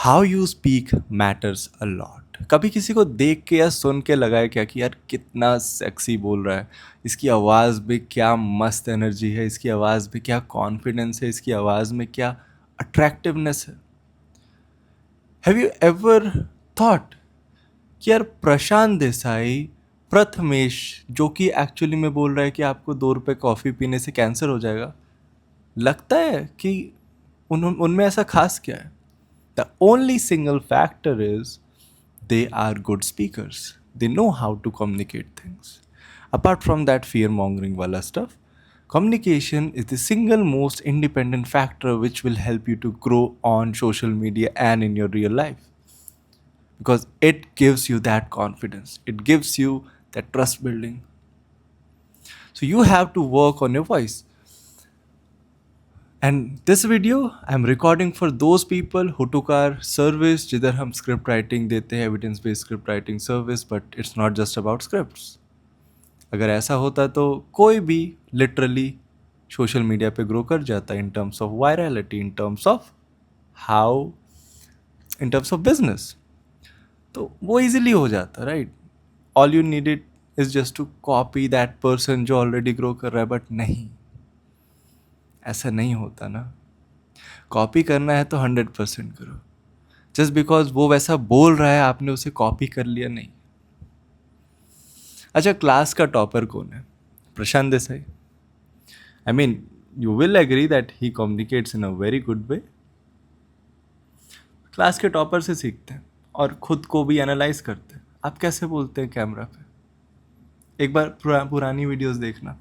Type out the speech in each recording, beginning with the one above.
How you speak matters a lot. कभी किसी को देख के या सुन के लगा है क्या कि यार कितना सेक्सी बोल रहा है, इसकी आवाज़ में क्या मस्त एनर्जी है, इसकी आवाज़ में क्या कॉन्फिडेंस है, इसकी आवाज़ में क्या अट्रैक्टिवनेस है। हैव यू एवर थॉट कि यार प्रशांत देसाई, प्रथमेश, जो कि एक्चुअली में बोल रहा है कि आपको 2 रुपये कॉफ़ी पीने से कैंसर हो जाएगा, लगता है कि उनमें ऐसा खास क्या है? The only single factor is they are good speakers. They know how to communicate things. Apart from that fear mongering wala stuff, communication is the single most independent factor which will help you to grow on social media and in your real life, because it gives you that confidence, it gives you that trust building. So you have to work on your voice. And this video I'm recording for those people who took our service जिधर हम script writing देते हैं, evidence based script writing service, but it's not just about scripts. अगर ऐसा होता तो कोई भी literally सोशल मीडिया पे ग्रो कर जाता in terms of virality, in terms of how, in terms of business. तो वो easily हो जाता, right? All you needed is just to copy that person जो already grow कर रहा है, but नहीं, ऐसा नहीं होता ना। कॉपी करना है तो 100% करो। जस्ट बिकॉज वो वैसा बोल रहा है आपने उसे कॉपी कर लिया, नहीं। अच्छा, क्लास का टॉपर कौन है? Prashant Desai. I mean, you will agree that he communicates in a very good way. Class के टॉपर से सीखते हैं और खुद को भी एनालाइज करते हैं। आप कैसे बोलते हैं कैमरा पे? एक बार पुरानी वीडियोस देखना।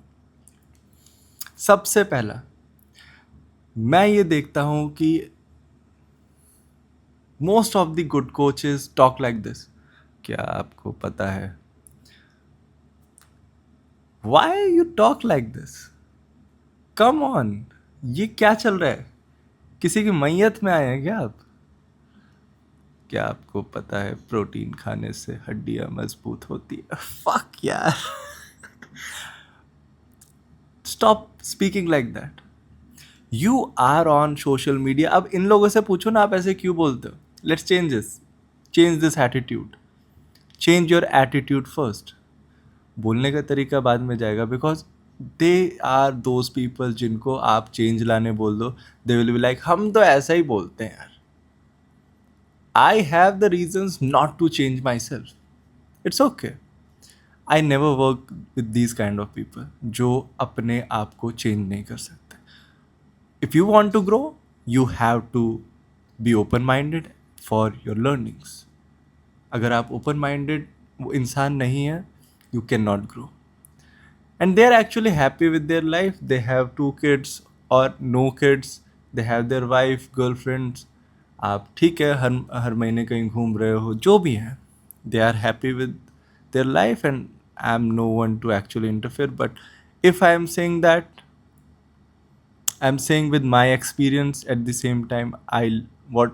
सबसे पहला मैं ये देखता हूँ कि most of the good coaches talk like this. क्या आपको पता है? Why you talk like this? Come on, ये क्या चल रहा है? किसी की मैयत में आए हैं क्या आप? क्या आपको पता है प्रोटीन खाने से हड्डियां मजबूत होती है? फक यार, stop speaking like that. You are on social media. अब इन लोगों से पूछो ना, आप ऐसे क्यों बोलते हो? Let's change this attitude. Change your attitude first. बोलने का तरीका बाद में जाएगा, because they are those people जिनको आप चेंज लाने बोल दो, दे विल बी लाइक हम तो ऐसा ही बोलते हैं यार। I have the reasons not to change myself, it's okay. I never work with these kind of people जो अपने आप को चेंज नहीं कर सकते। If you want to grow, you have to be open minded for your learnings. अगर आप open minded इंसान नहीं है, you cannot grow. And they are actually happy with their life. They have 2 kids or no kids. They have their wife, girlfriends. आप ठीक है, हर महीने कहीं घूम रहे हो, जो भी है, they are happy with their life and I am no one to actually interfere. But if I am saying that, I am saying with my experience at the same time,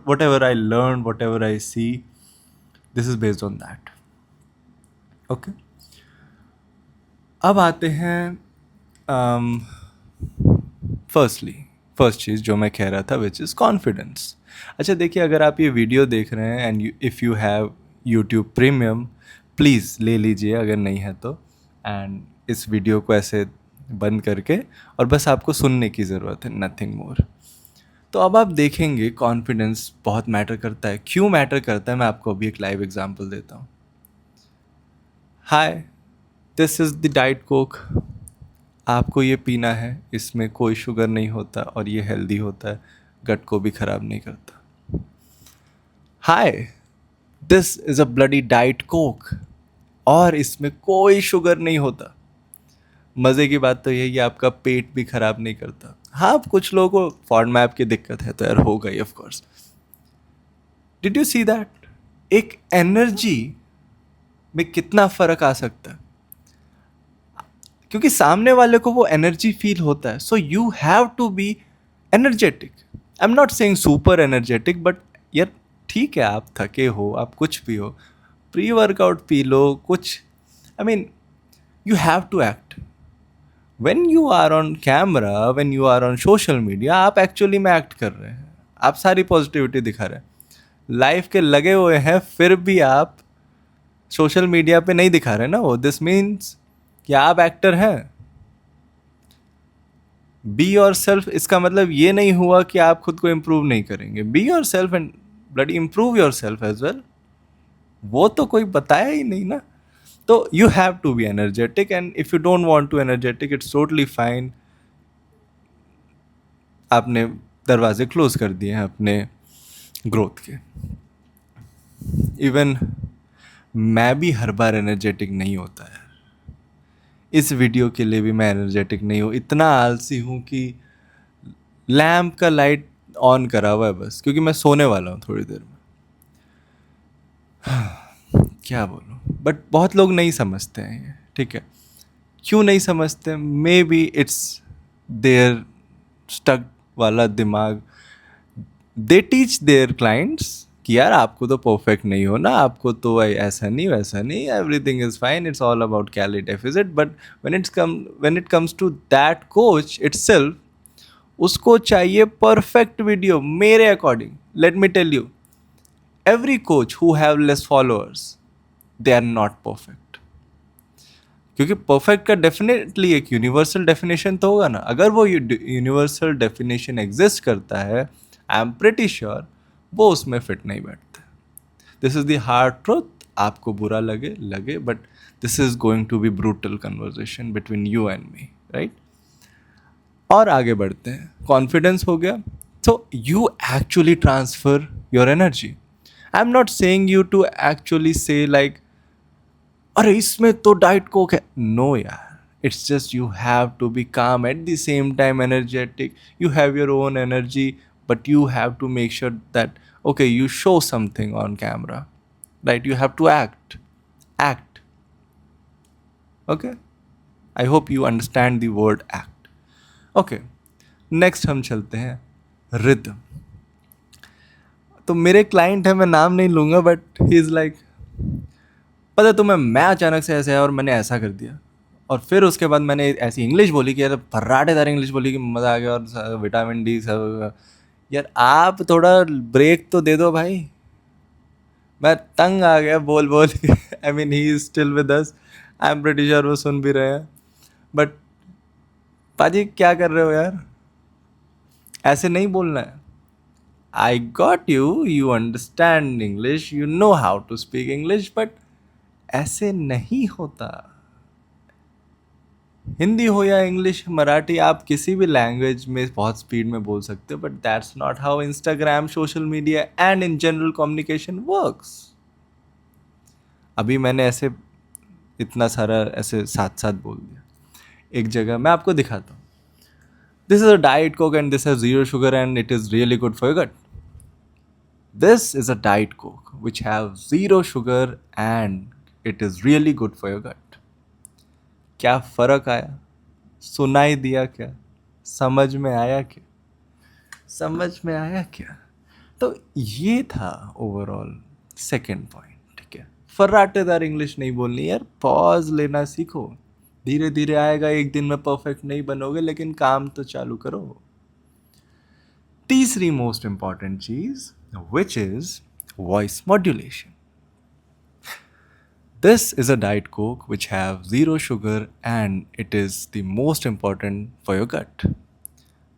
whatever I learn, whatever I see, this is based on that. Okay. अब आते हैं first चीज़ जो मैं कह रहा था, which is confidence. अच्छा देखिए, अगर आप ये वीडियो देख रहे हैं and if you have YouTube premium, please ले लीजिए अगर नहीं है तो, एंड इस वीडियो को ऐसे बंद करके और बस आपको सुनने की ज़रूरत है, नथिंग मोर। तो अब आप देखेंगे कॉन्फिडेंस बहुत मैटर करता है। क्यों मैटर करता है, मैं आपको अभी एक लाइव एग्जांपल देता हूँ। Hi, this is the Diet Coke. आपको ये पीना है, इसमें कोई शुगर नहीं होता और ये हेल्दी होता है, गट को भी ख़राब नहीं करता। Hi, this is a bloody Diet Coke और इसमें कोई शुगर नहीं होता। मज़े की बात तो यही है, आपका पेट भी ख़राब नहीं करता। हाँ, कुछ लोगों को फॉडमैप की दिक्कत है तो यार होगा ही, of course. Did you see that? एक एनर्जी में कितना फ़र्क आ सकता है, क्योंकि सामने वाले को वो एनर्जी फील होता है। So you have to be energetic. I am not saying super energetic, but यार ठीक है, आप थके हो, आप कुछ भी हो, प्री वर्कआउट पी लो कुछ। I mean, you have to act. When you are on camera, when you are on social media, आप एक्चुअली में एक्ट कर रहे हैं, आप सारी पॉजिटिविटी दिखा रहे हैं। लाइफ के लगे हुए हैं, फिर भी आप सोशल मीडिया पे नहीं दिखा रहे ना वो, दिस मीन्स कि आप एक्टर हैं। बी योर सेल्फ, इसका मतलब ये नहीं हुआ कि आप खुद को इम्प्रूव नहीं करेंगे। Be yourself and bloody improve yourself as well. वो तो कोई बताया ही नहीं ना। तो you have to be energetic, and if you don't want to energetic, it's totally fine. आपने दरवाजे क्लोज कर दिए हैं अपने ग्रोथ के। इवन मैं भी हर बार एनर्जेटिक नहीं होता है। इस वीडियो के लिए भी मैं एनर्जेटिक नहीं हूँ। इतना आलसी हूँ कि लैम्प का लाइट ऑन करा हुआ है बस, क्योंकि मैं सोने वाला हूँ थोड़ी देर में। क्या बोलूँ, बट बहुत लोग नहीं समझते हैं ये, ठीक है। क्यों नहीं समझते? Maybe it's their stuck वाला दिमाग। दे टीच देयर क्लाइंट्स कि यार आपको तो परफेक्ट नहीं हो ना, आपको तो ऐसा नहीं वैसा नहीं, everything is fine, it's all about calorie deficit. But when it comes to that coach itself, उसको चाहिए परफेक्ट वीडियो। मेरे अकॉर्डिंग, let me tell you, every coach who have less followers, they are not perfect। क्योंकि perfect का definitely एक universal definition तो होगा ना। अगर वो यूनिवर्सल डेफिनेशन एग्जिस्ट करता है, आई एम प्रिटी श्योर वो उसमें फिट नहीं बैठता। This is the hard truth. आपको बुरा लगे लगे, but this is going to be brutal conversation between you and me, right. और आगे बढ़ते हैं। कॉन्फिडेंस हो गया, so you actually transfer your energy. I'm not saying you to actually say like, अरे इसमें तो डाइट कोक है. No यार, it's just you have to be calm at the same time energetic. You have your own energy, but you have to make sure that okay, you show something on camera, right? You have to act. Okay, I hope you understand the word act. Okay, next हम चलते हैं rhythm. तो मेरे client है, मैं नाम नहीं लूँगा, बट ही इज़ लाइक, पता तुम्हें मैं अचानक से ऐसे है और मैंने ऐसा कर दिया, और फिर उसके बाद मैंने ऐसी इंग्लिश बोली कि यार फर्राटेदार इंग्लिश बोली कि मज़ा आ गया, और विटामिन डी सब. यार आप थोड़ा ब्रेक तो दे दो भाई. मैं तंग आ गया बोल बोल के. I mean he is still with us. I am pretty sure वो सुन भी रहे हैं. बट पाजी क्या कर रहे हो यार, ऐसे नहीं बोलना है. I got you, you understand English, you know how to speak English, but ऐसे नहीं होता. हिंदी हो या इंग्लिश, मराठी, आप किसी भी लैंग्वेज में बहुत स्पीड में बोल सकते हो, but that's not how Instagram, social media and in general communication works. अभी मैंने ऐसे इतना सारा ऐसे साथ साथ बोल दिया. एक जगह मैं आपको दिखाता हूँ. This is a diet Coke and this has zero sugar and it is really good for your gut. This is a diet Coke which have zero sugar and it is really good for your gut. क्या फ़र्क आया? सुनाई दिया क्या? समझ में आया क्या? समझ में आया क्या? तो ये था ओवरऑल सेकंड पॉइंट. ठीक है, फर्राटेदार इंग्लिश नहीं बोलनी यार, पॉज लेना सीखो. धीरे धीरे आएगा, एक दिन में परफेक्ट नहीं बनोगे, लेकिन काम तो चालू करो. तीसरी मोस्ट इंपॉर्टेंट चीज, which is voice modulation. This is a diet coke which have zero sugar and it is the most important for your gut.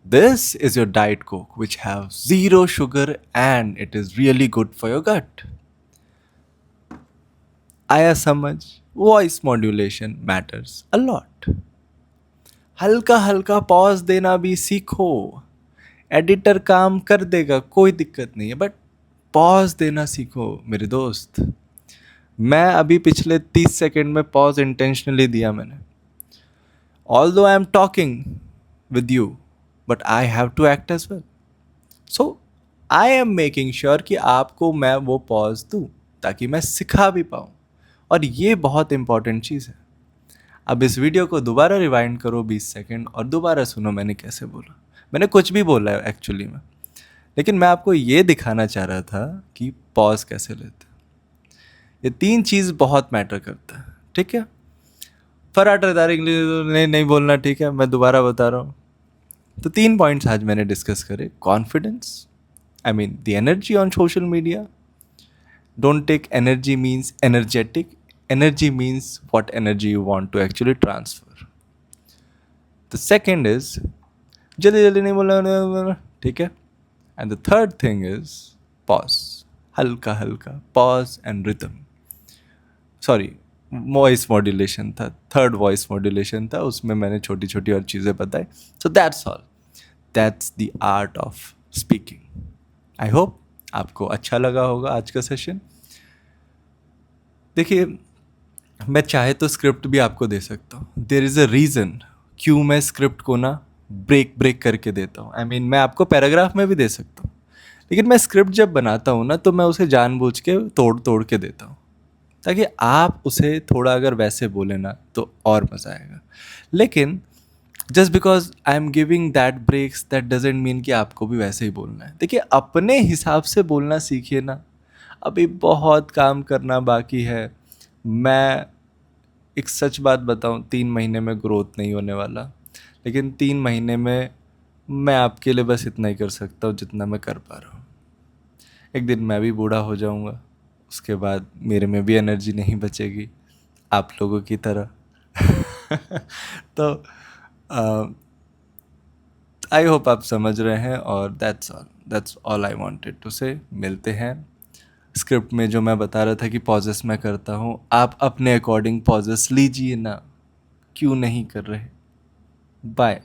This is your diet coke which have zero sugar and it is really good for your gut. आया समझ? Voice modulation matters a lot. हल्का हल्का pause देना भी सीखो. Editor काम कर देगा, कोई दिक्कत नहीं है, बट पॉज देना सीखो मेरे दोस्त. मैं अभी पिछले 30 सेकेंड में पॉज इंटेंशनली दिया मैंने. Although I am talking with you, but I have to act as well. So I am making sure कि आपको मैं वो पॉज दूँ ताकि मैं सिखा भी पाऊँ. और ये बहुत इंपॉर्टेंट चीज़ है. अब इस वीडियो को दोबारा रिवाइंड करो 20 सेकेंड और दोबारा सुनो मैंने कैसे बोला. मैंने कुछ भी बोला है एक्चुअली में, लेकिन मैं आपको ये दिखाना चाह रहा था कि पॉज कैसे लेते. ये तीन चीज़ बहुत मैटर करता है. ठीक है, फर्राटेदार इंग्लिश नहीं बोलना. ठीक है, मैं दोबारा बता रहा हूँ. तो 3 पॉइंट्स आज मैंने डिस्कस करे. Confidence, I mean the energy on social media, Don't take energy means energetic. Energy means what energy you want to actually transfer. The second is जल्दी जल्दी नहीं बोलना, ठीक है. And the third thing is pause. हल्का हल्का pause and rhythm. Sorry, voice modulation था, third voice modulation था, उसमें मैंने छोटी छोटी और चीज़ें बताई. So that's all. That's the art of speaking. I hope आपको अच्छा लगा होगा आज का सेशन. देखिए, मैं चाहे तो स्क्रिप्ट भी आपको दे सकता हूँ. देयर इज़ अ रीज़न क्यों मैं स्क्रिप्ट को ना ब्रेक करके देता हूँ. आई मीन मैं आपको पैराग्राफ में भी दे सकता हूँ, लेकिन मैं स्क्रिप्ट जब बनाता हूँ ना तो मैं उसे जानबूझ के तोड़ तोड़ के देता हूँ, ताकि आप उसे थोड़ा अगर वैसे बोले ना तो और मज़ा आएगा. लेकिन just because I am giving that breaks that doesn't mean कि आपको भी वैसे ही बोलना है. देखिए, अपने हिसाब से बोलना सीखिए ना. अभी बहुत काम करना बाकी है. मैं एक सच बात बताऊं, 3 महीने में ग्रोथ नहीं होने वाला, लेकिन 3 महीने में मैं आपके लिए बस इतना ही कर सकता हूँ जितना मैं कर पा रहा हूँ. एक दिन मैं भी बूढ़ा हो जाऊँगा, उसके बाद मेरे में भी एनर्जी नहीं बचेगी आप लोगों की तरह. तो आई होप आप समझ रहे हैं. और that's all I wanted to say. मिलते हैं. स्क्रिप्ट में जो मैं बता रहा था कि पॉजेस मैं करता हूँ, आप अपने अकॉर्डिंग पॉजेस लीजिए ना. क्यों नहीं कर रहे? बाय.